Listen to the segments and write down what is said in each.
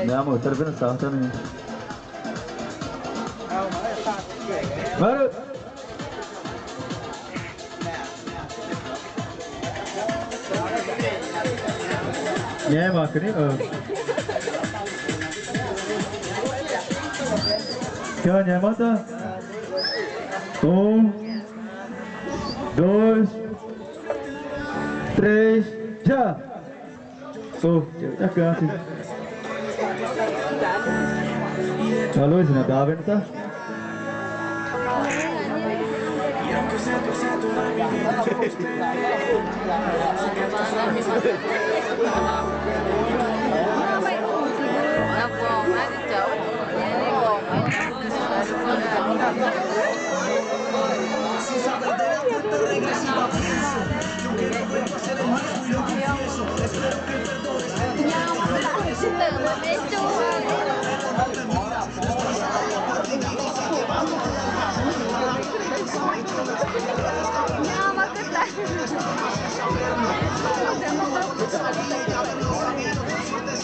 Ya mau terbina sah ni. Baru. Ya mak ni. क्या न्यामा था? 1, 2, 3, já! Já cansa. Alô, isso não dá, vendo, tá?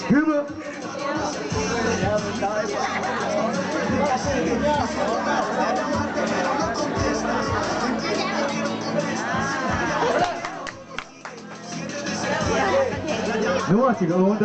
Hübe! Nur 10 Uhr.